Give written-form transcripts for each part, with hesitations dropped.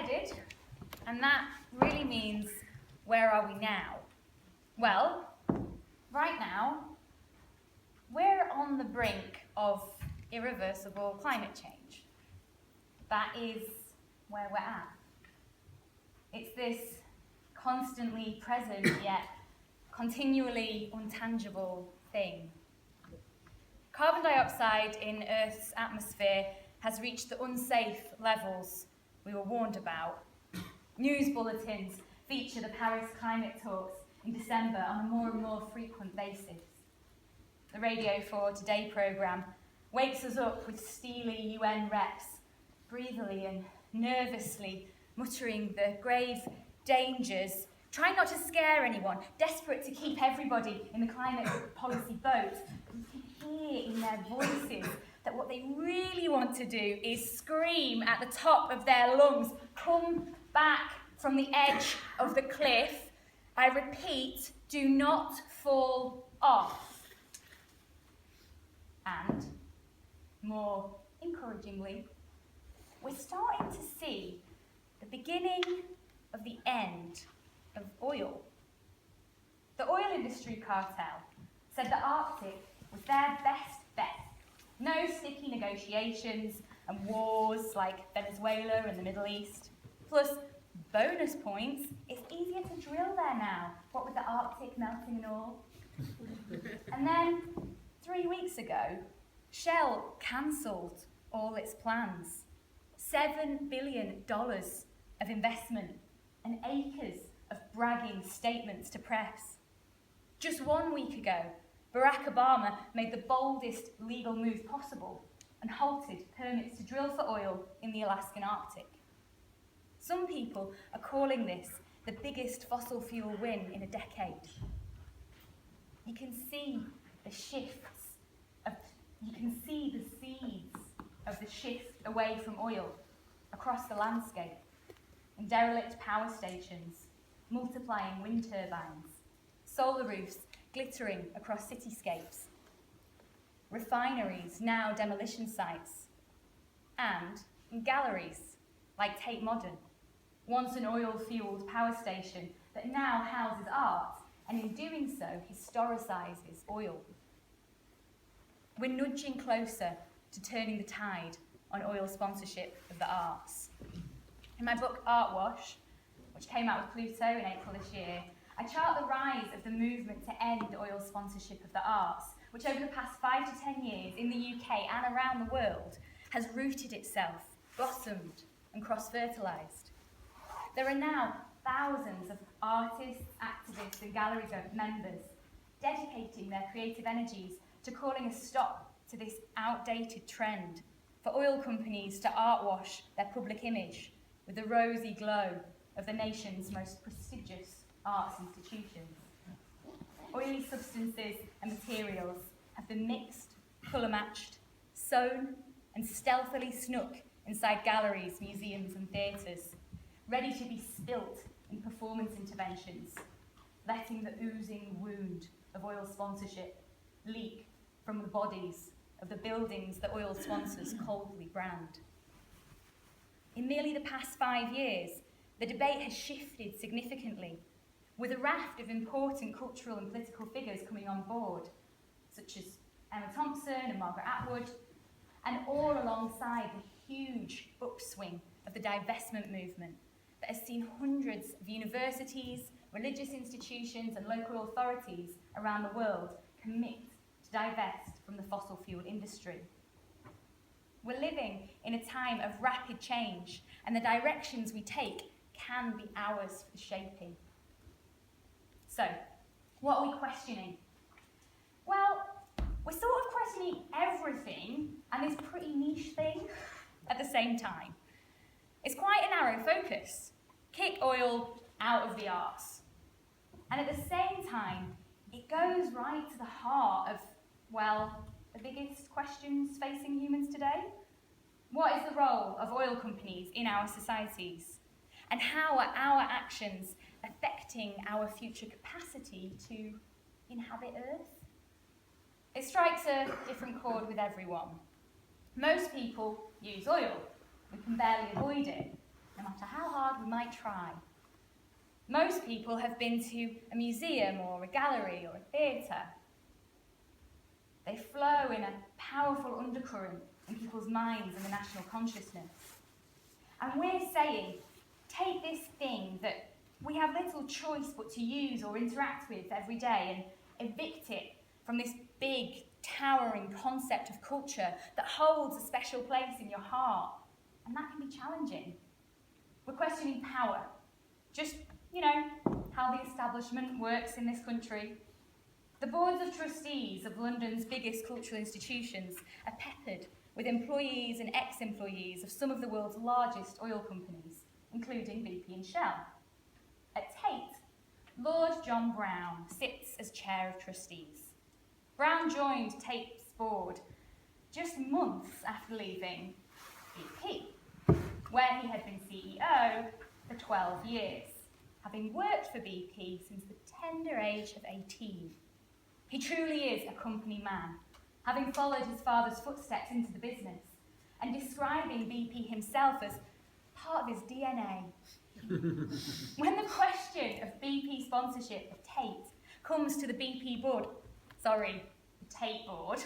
headed? And that really means, where are we now? Well, right now, we're on the brink of irreversible climate change. That is where we're at. It's this constantly present yet continually untangible thing. Carbon dioxide in Earth's atmosphere has reached the unsafe levels we were warned about. News bulletins feature the Paris climate talks in December on a more and more frequent basis. The Radio 4 Today programme wakes us up with steely UN reps, breathily and nervously muttering the grave dangers, trying not to scare anyone, desperate to keep everybody in the climate policy boat. You can hear in their voices that what they really want to do is scream at the top of their lungs, come back from the edge of the cliff. I repeat, do not fall off. And, more encouragingly, we're starting to see the beginning of the end of oil. The oil industry cartel said the Arctic was their best bet. No sticky negotiations and wars like Venezuela and the Middle East. Plus, bonus points, it's easier to drill there now, what with the Arctic melting and all. And then, 3 weeks ago, Shell cancelled all its plans. $7 billion of investment and acres of bragging statements to press. Just 1 week ago, Barack Obama made the boldest legal move possible and halted permits to drill for oil in the Alaskan Arctic. Some people are calling this the biggest fossil fuel win in a decade. You can see the shifts you can see the seeds of the shift away from oil across the landscape, in derelict power stations, multiplying wind turbines, solar roofs glittering across cityscapes, refineries now demolition sites, and in galleries like Tate Modern, once an oil-fueled power station that now houses art, and in doing so historicises oil. We're nudging closer to turning the tide on oil sponsorship of the arts. In my book Art Wash, which came out with Pluto in April this year, I chart the rise of the movement to end oil sponsorship of the arts, which over the past 5 to 10 years in the UK and around the world has rooted itself, blossomed and cross-fertilised. There are now thousands of artists, activists and gallery members dedicating their creative energies to calling a stop to this outdated trend for oil companies to art wash their public image with the rosy glow of the nation's most prestigious arts institutions. Oily substances and materials have been mixed, colour-matched, sewn and stealthily snuck inside galleries, museums and theatres, ready to be spilt in performance interventions, letting the oozing wound of oil sponsorship leak from the bodies of the buildings that oil sponsors coldly brand. In merely the past 5 years, the debate has shifted significantly, with a raft of important cultural and political figures coming on board, such as Emma Thompson and Margaret Atwood, and all alongside the huge upswing of the divestment movement that has seen hundreds of universities, religious institutions and local authorities around the world commit to divest from the fossil fuel industry. We're living in a time of rapid change, and the directions we take can be ours for shaping. So, what are we questioning? Well, we're sort of questioning everything and this pretty niche thing at the same time. It's quite a narrow focus. Kick oil out of the arts. And at the same time, it goes right to the heart of, well, the biggest questions facing humans today. What is the role of oil companies in our societies? And how are our actions affecting our future capacity to inhabit Earth? It strikes a different chord with everyone. Most people use oil. We can barely avoid it, no matter how hard we might try. Most people have been to a museum or a gallery or a theatre. They flow in a powerful undercurrent in people's minds and the national consciousness. And we're saying, take this thing that we have little choice but to use or interact with every day and evict it from this big, towering concept of culture that holds a special place in your heart. And that can be challenging. We're questioning power. Just, how the establishment works in this country. The boards of trustees of London's biggest cultural institutions are peppered with employees and ex-employees of some of the world's largest oil companies, including BP and Shell. At Tate, Lord John Brown sits as chair of trustees. Brown joined Tate's board just months after leaving BP, where he had been CEO for 12 years, having worked for BP since the tender age of 18. He truly is a company man, having followed his father's footsteps into the business and describing BP himself as part of his DNA. When the question of BP sponsorship of Tate comes to the BP board, the Tate board,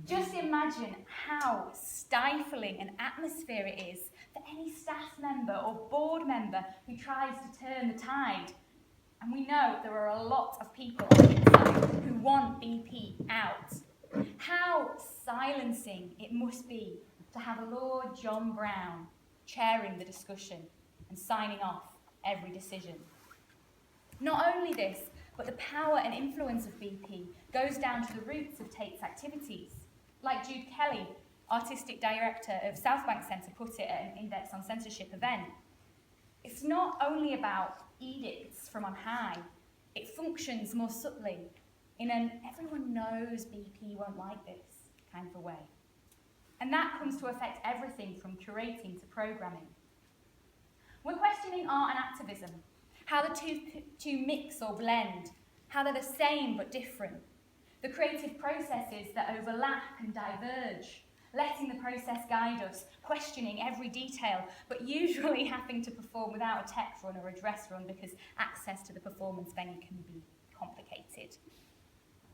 just imagine how stifling an atmosphere it is for any staff member or board member who tries to turn the tide. And we know there are a lot of people on the inside who want BP out. How silencing it must be to have a Lord John Brown chairing the discussion and signing off every decision. Not only this, but the power and influence of BP goes down to the roots of Tate's activities. Like Jude Kelly, artistic director of Southbank Centre, put it at an Index on Censorship event, it's not only about edicts from on high, it functions more subtly in an everyone knows BP won't like this kind of a way. And that comes to affect everything from curating to programming. We're questioning art and activism, how the two mix or blend, how they're the same but different, the creative processes that overlap and diverge, letting the process guide us, questioning every detail, but usually having to perform without a tech run or a dress run because access to the performance venue can be complicated.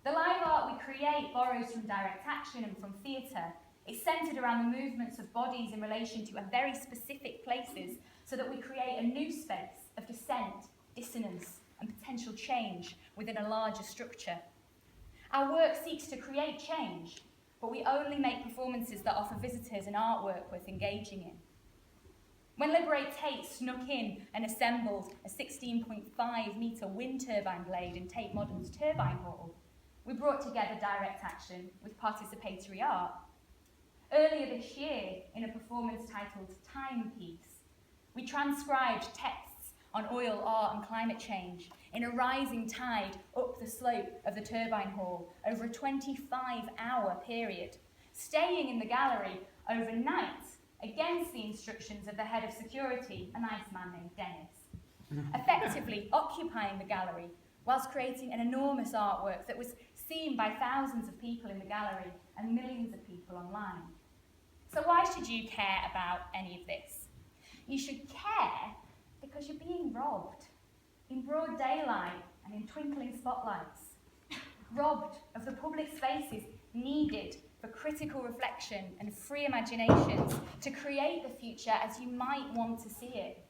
The live art we create borrows from direct action and from theatre. It's centred around the movements of bodies in relation to very specific places so that we create a new space of dissent, dissonance, and potential change within a larger structure. Our work seeks to create change, but we only make performances that offer visitors an artwork worth engaging in. When Liberate Tate snuck in and assembled a 16.5-metre wind turbine blade in Tate Modern's Turbine Hall, we brought together direct action with participatory art. Earlier this year, in a performance titled Timepiece, we transcribed texts on oil, art and climate change in a rising tide up the slope of the turbine hall over a 25-hour period, staying in the gallery overnight against the instructions of the head of security, a nice man named Dennis, effectively occupying the gallery whilst creating an enormous artwork that was seen by thousands of people in the gallery and millions of people online. So why should you care about any of this? You should care because you're being robbed in broad daylight and in twinkling spotlights, robbed of the public spaces needed for critical reflection and free imaginations to create the future as you might want to see it,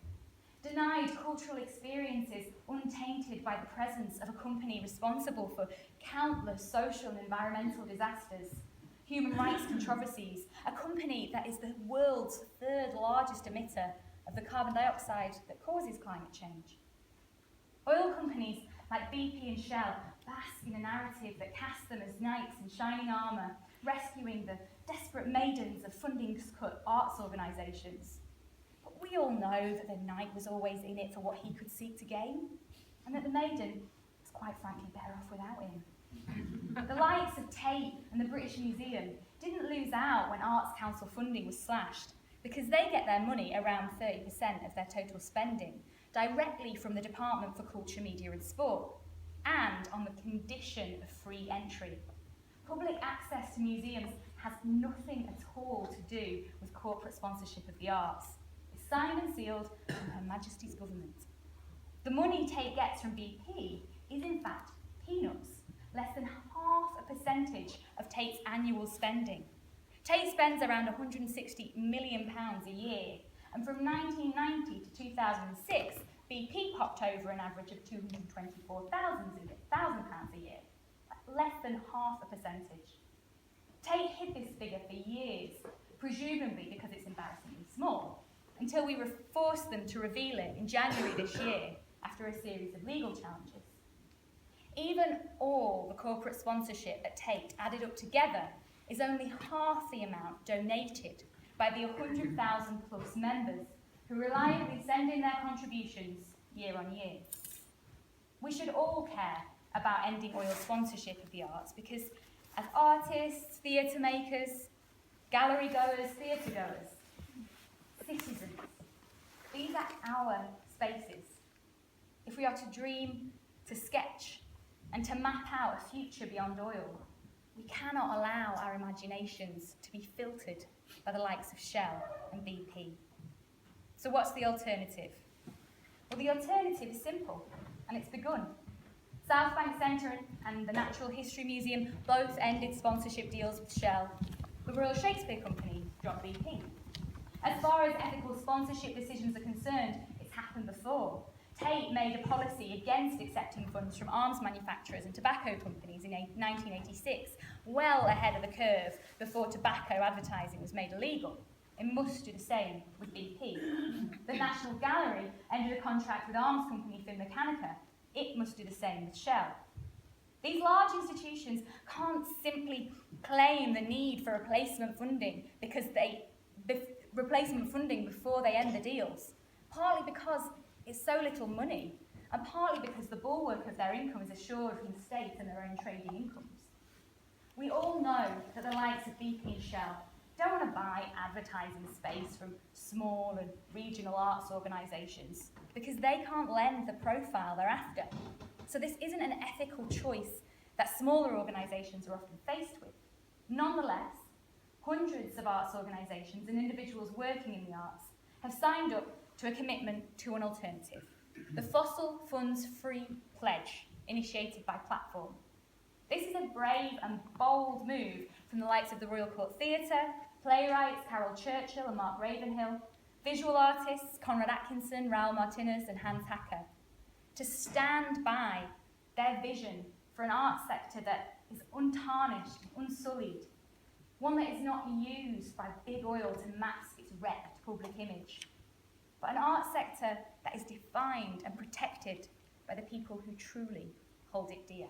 denied cultural experiences untainted by the presence of a company responsible for countless social and environmental disasters, human rights controversies, a company that is the world's third largest emitter of the carbon dioxide that causes climate change. Oil companies like BP and Shell bask in a narrative that casts them as knights in shining armour, rescuing the desperate maidens of funding-cut arts organisations. But we all know that the knight was always in it for what he could seek to gain, and that the maiden was quite frankly better off without him. The likes of Tate and the British Museum didn't lose out when Arts Council funding was slashed, because they get their money, around 30% of their total spending, directly from the Department for Culture, Media and Sport, and on the condition of free entry. Public access to museums has nothing at all to do with corporate sponsorship of the arts. It's signed and sealed from Her Majesty's government. The money Tate gets from BP is in fact peanuts, less than half a percentage of Tate's annual spending. Tate spends around £160 million a year, and from 1990 to 2006, BP popped over an average of £224,000 a year, less than half a percentage. Tate hid this figure for years, presumably because it's embarrassingly small, until we forced them to reveal it in January this year after a series of legal challenges. Even all the corporate sponsorship at Tate added up together is only half the amount donated by the 100,000 plus members who reliably send in their contributions year on year. We should all care about ending oil sponsorship of the arts because as artists, theatre makers, gallery goers, theatre goers, citizens, these are our spaces. If we are to dream, to sketch, and to map out a future beyond oil, we cannot allow our imaginations to be filtered by the likes of Shell and BP. So what's the alternative? Well, the alternative is simple, and it's begun. South Bank Centre and the Natural History Museum both ended sponsorship deals with Shell. The Royal Shakespeare Company dropped BP. As far as ethical sponsorship decisions are concerned, it's happened before. Tate made a policy against accepting funds from arms manufacturers and tobacco companies in 1986, well ahead of the curve before tobacco advertising was made illegal. It must do the same with BP. The National Gallery ended a contract with arms company Finmeccanica. It must do the same with Shell. These large institutions can't simply claim the need for replacement funding before they end the deals, partly because it's so little money, and partly because the bulwark of their income is assured from the state and their own trading incomes. We all know that the likes of BP and Shell don't want to buy advertising space from small and regional arts organisations because they can't lend the profile they're after. So this isn't an ethical choice that smaller organisations are often faced with. Nonetheless, hundreds of arts organisations and individuals working in the arts have signed up to a commitment to an alternative, the Fossil Funds Free Pledge, initiated by Platform. This is a brave and bold move from the likes of the Royal Court Theatre, playwrights Carol Churchill and Mark Ravenhill, visual artists Conrad Atkinson, Raoul Martinez and Hans Hacker, to stand by their vision for an art sector that is untarnished, unsullied, one that is not used by big oil to mask its wrecked public image, but an art sector that is defined and protected by the people who truly hold it dear.